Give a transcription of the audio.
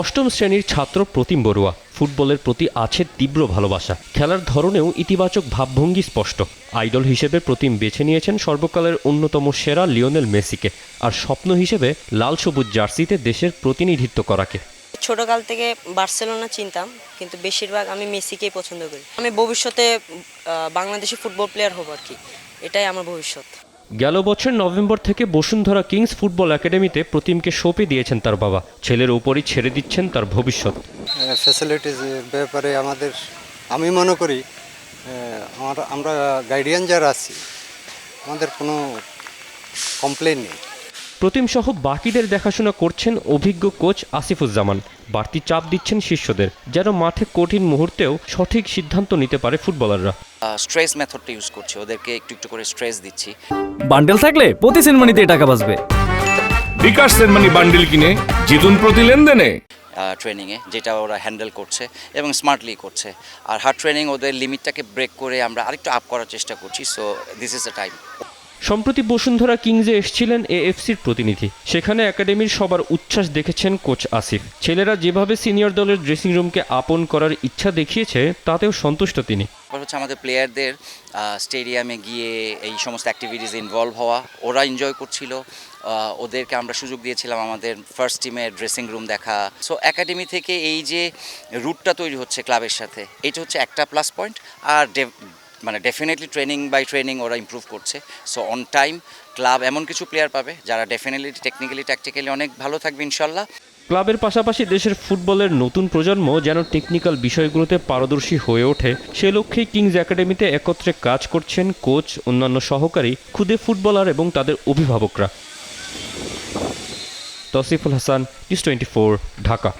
অষ্টম শ্রেণীর ছাত্র প্রতিম বড়ুয়া। ফুটবলের প্রতি আছে তীব্র ভালোবাসা। খেলার ধরনেও ইতিবাচক ভাবভঙ্গি স্পষ্ট। আইডল হিসেবে প্রতিম বেছে নিয়েছেন সর্বকালের অন্যতম সেরা লিওনেল মেসিকে, আর স্বপ্ন হিসেবে লাল সবুজ জার্সিতে দেশের প্রতিনিধিত্ব করাকে। ছোটকাল থেকে বার্সেলোনা চিনতাম, কিন্তু বেশিরভাগ আমি মেসিকেই পছন্দ করি। আমি ভবিষ্যতে বাংলাদেশি ফুটবল প্লেয়ার হব আর কি, এটাই আমার ভবিষ্যৎ। গেল বছর নভেম্বর থেকে বসুন্ধরা কিংস ফুটবল একাডেমিতে প্রতিমকে সঁপে দিয়েছেন তার বাবা। ছেলের উপরই ছেড়ে দিচ্ছেন তার ভবিষ্যৎ। ফ্যাসিলিটিস ব্যাপারে আমি মনে করি আমরা গাইডিয়ান যারা আছি আমাদের কোনো কমপ্লেন নেই। প্রতিম সহ বাকিদের দেখাশোনা করছেন অভিজ্ঞ কোচ আসিফুজ্জামান। বাড়তি চাপ দিচ্ছেন শিষ্যদের, যেন মাঠে কঠিন মুহূর্তেও সঠিক সিদ্ধান্ত নিতে পারে ফুটবলাররা। স্ট্রেস মেথডটা ইউজ করছি, ওদেরকে একটু একটু করে স্ট্রেস দিচ্ছি। বান্ডেল থাকলে প্রতি সেনমানিতে টাকা বাঁচবে। বিকাশ সেনমানি বান্ডেল কিনে জিতুন প্রতি লেনদেনে। ট্রেনিংয়ে যেটা ওরা হ্যান্ডেল করছে এবং স্মার্টলি করছে, আর হার্ড ট্রেনিং ওদের লিমিটটাকে ব্রেক করে আমরা আরেকটু আপ করার চেষ্টা করছি। So this is the time. সম্প্রতি বসুন্ধরা কিংসে এসেছিলেন এএফসির প্রতিনিধি। সেখানে একাডেমির সবার উচ্ছ্বাস দেখেছেন কোচ আসিফ। ছেলেরা যেভাবে সিনিয়র দলের ড্রেসিং রুমকে আপন করার ইচ্ছা দেখিয়েছে, তাতেও সন্তুষ্ট তিনি। হচ্ছে আমাদের প্লেয়ারদের স্টেডিয়ামে গিয়ে এই সমস্ত অ্যাক্টিভিটিস ইনভলভ হওয়া, ওরা এনজয় করছিল। ওদেরকে আমরা সুযোগ দিয়েছিলাম আমাদের ফার্স্ট টিমের ড্রেসিং রুম দেখা। সো একাডেমি থেকে এই যে রুটটা তৈরি হচ্ছে ক্লাবের সাথে, এটা হচ্ছে একটা প্লাস পয়েন্ট। আর ডেফিনেটলি ট্রেনিং বাই ট্রেনিং ওরা ইমপ্রুভ করছে। সো অন টাইম ক্লাব এমন কিছু প্লেয়ার পাবে যারা ডেফিনেটলি টেকনিক্যালি ট্যাকটিক্যালি অনেক ভালো থাকবে ইনশাল্লাহ। ক্লাবের পাশাপাশি দেশের ফুটবলের নতুন প্রজন্ম যেন টেকনিক্যাল বিষয়গুলোতে পারদর্শী হয়ে ওঠে, সে লক্ষ্যেই কিংস একাডেমিতে একত্রে কাজ করছেন কোচ, অন্যান্য সহকারী, খুদে ফুটবলার এবং তাদের অভিভাবকরা। তসিফুল হাসান, নিউজ 24, ঢাকা।